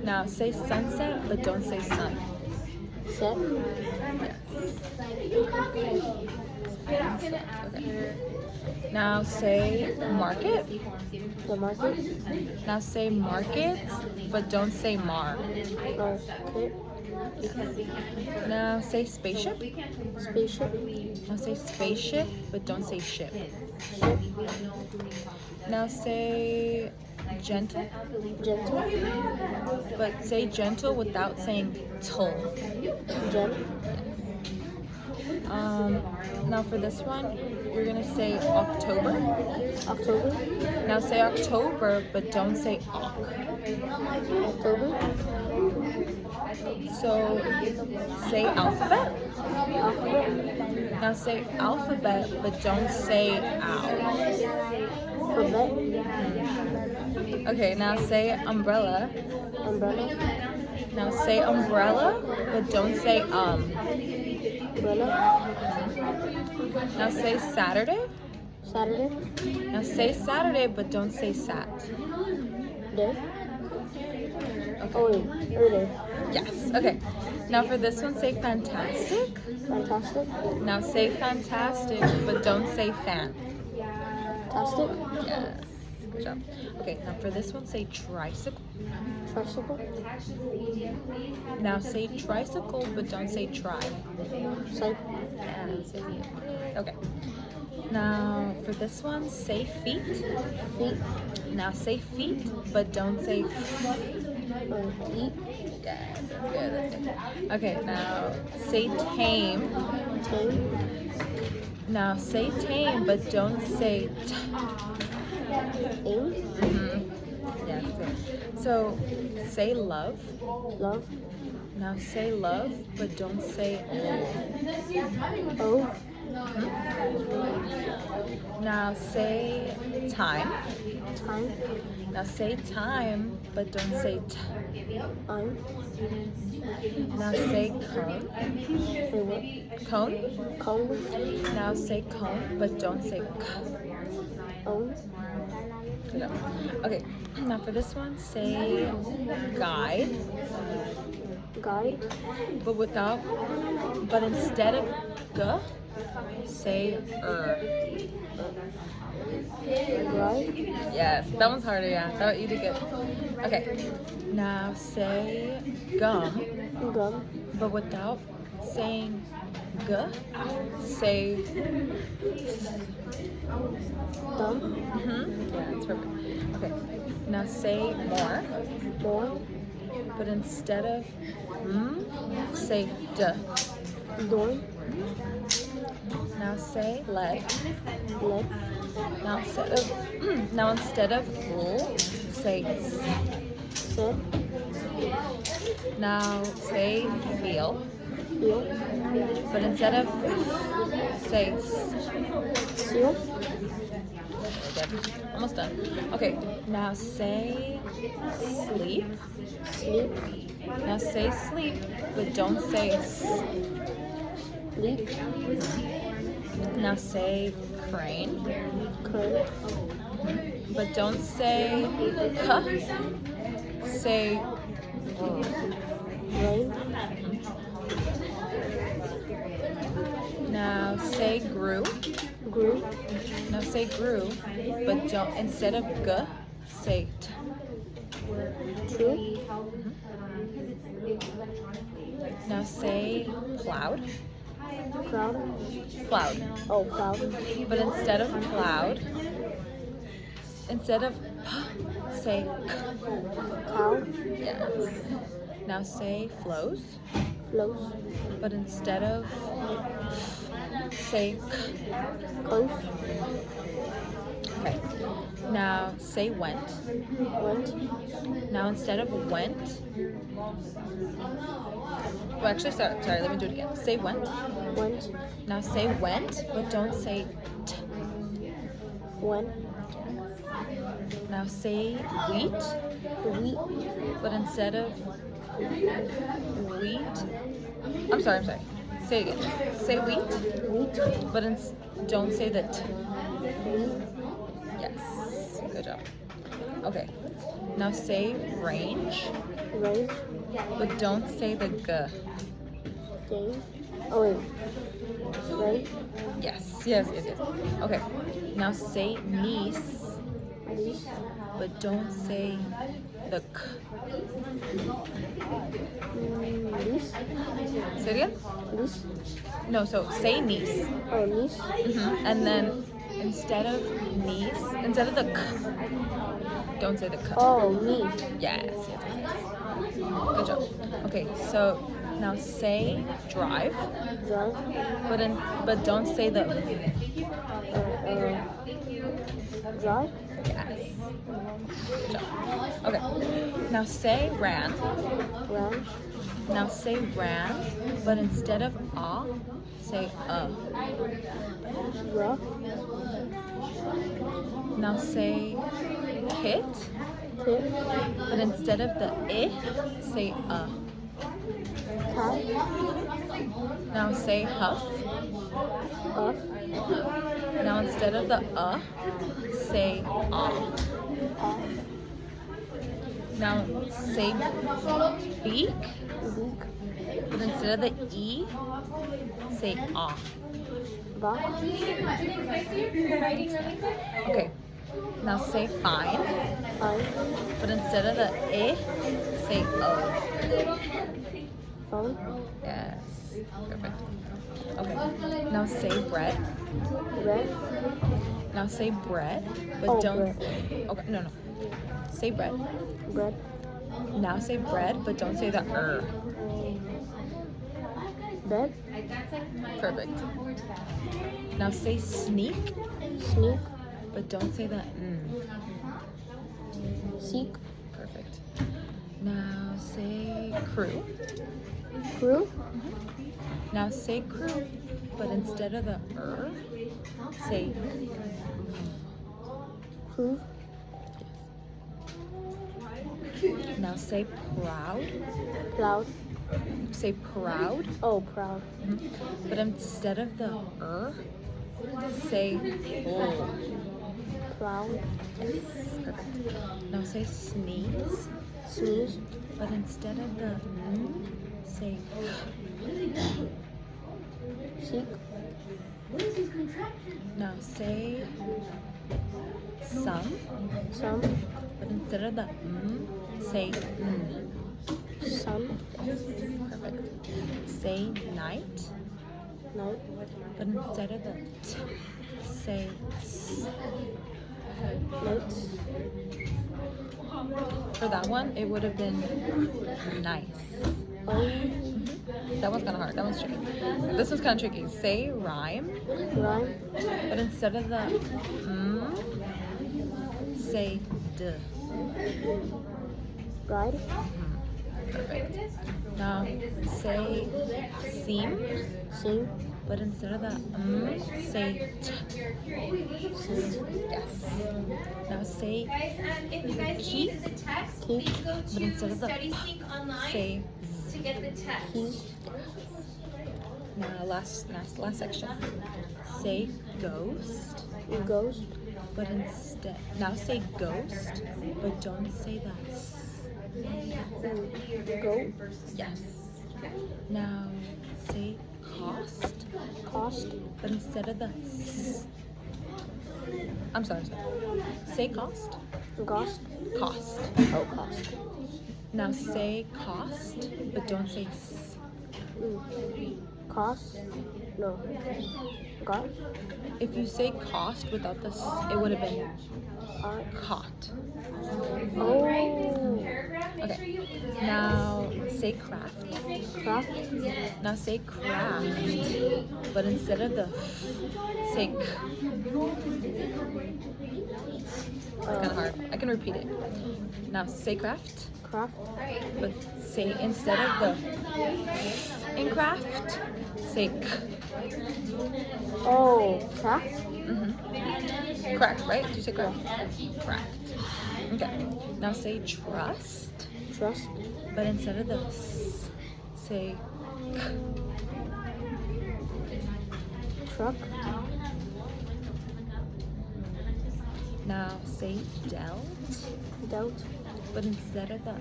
Now say sunset, but don't say sun. Set. Okay. Now say market. The market. Now say market, but don't say mar. Market. Now say spaceship. Spaceship. Now say spaceship, but don't say ship. Ship. Now say gentle, Gentle. but say gentle without saying tull. Gem. Now for this one, you're gonna say October. October. Now say October, but don't say oc. October. So say alphabet. Alphabet. Now say alphabet, but don't say ow. Alphabet. Okay, now say umbrella. Umbrella. Now say umbrella, but don't say Umbrella. Now say Saturday. Saturday. Now say Saturday, but don't say sat. Day. Okay. Oh wait. Day. Yes. Okay. Now for this one, say fantastic. Fantastic. Now say fantastic, but don't say fan. Fantastic. Yes. Good job. Okay. Now for this one, say tricycle. Tricycle. Now say tricycle, but don't say try. Cycle. Yes. Okay. Now for this one, say feet. Feet. Now say feet, but don't say Eat. yes, that's good, that's good. Okay, now say tame. Tame. Now say tame, but don't say t. Aim. Yeah, that's good. So say love. Love. Now say love, but don't say O. Now say time. Time. Now say time, but don't say t. I'm. Now say cone. Say what? Cone. Cone. Now say cone, but don't say k. Own. Good job. Okay, now for this one, say guide, Guide. but instead of g, say Guide. Yes, that one's harder, yeah. That you did good. Okay, now say gum, Gum. but without saying g, say Thumb. yeah, that's perfect. Okay, now say more, More. but instead of say d. Door. Now say leg. Leg. Now instead of rule, say s. Set. Now say feel, Feel. but instead of say s. Seal. Yep, almost done. Okay, now say sleep. Sleep. Now say sleep, but don't say s. Leap. Now say crane, Crane. but don't say k. Say Rain. now say grew. Grew. Now say grew, but don't instead of g, say t. True. Now say cloud. Cloud. Cloud. Oh, cloud. But instead of cloud, instead of p, say k. Cow. Yes. Now say flows, Flows. but instead of say k. Coast. Okay. Now say went. Went. Now instead of went, well actually sorry, let me do it again. Say went. Went. Now say went, but don't say t. Went. Now say wheat, Wheat. but instead of wheat, I'm sorry. Say it again. Say wheat, Wheat. but don't say the t. Wheat. Yes. Good job. Okay. Now say range, Range. but don't say the g. Game. Oh wait. Range. Yes. Okay. Now say niece, Leash. but don't say the k. Leash. Say it again? Leash. No, so say niece. Oh, leash. And then instead of the k, don't say the k. Oh, me. Yes. Good job. Okay, so now say drive, Drive. but don't say the Drive. yes. Good job. Okay. Now say ran. Run. Now say ran, but instead of say Rough. Now say hit, Tip. but instead of the say Cat. Now say huff. Up. Now instead of the say Off. Now say beak, Beak. but instead of the say Back. Okay. Now say fine, Fine. but instead of the say o. Phone. Yes. Perfect. Okay. Now say bread. Red. Now say bread, but Oh, don't. bread. Okay. No. Say bread. Bread. Now say bread, but don't say the Bed. Perfect. Now say sneak, Sneak. but don't say the Seek. Perfect. Now say crew. Crew. Now say crew, but instead of the say Crew. now say proud. Cloud. Say proud, Oh, proud. but instead of the say oh. Cloud. Perfect. Now say sneeze, Sneeze. but instead of the say Seek. now say some, Some. but instead of the say Sun. Perfect. Say night, Night. but instead of the say Nights. for that one it would have been nice. Oh. That one's kind of hard. That one's tricky. This one's kind of tricky. Say rhyme, Rhyme. but instead of the say d. Ride. Perfect. Now say seam, Seam. but instead of the say t. Yes. Now say If you guys keep, need the text, Keep. please go but instead to of the Study Sync online say to get the text. Key. now last section. Say ghost, Ghost. but instead now say ghost, but don't say that. Go. Yes. Now say cost, Cost. but instead of the I'm sorry. Say cost. Ghost. Cost. Oh, cost. Now say cost, but don't say Cost. No. Got. If you say cost without the it would have been caught. Oh. Okay. Now say craft. Craft. Now say craft, but instead of the say k. It's kind of hard. I can repeat it. Now say craft, Craft. but say instead of the in craft, say k. Oh. Craft. Correct, right? Did you say correct? Correct. Okay. Now say trust, Trust. but instead of the say k. Truck. Now say dealt, Dealt. But instead of the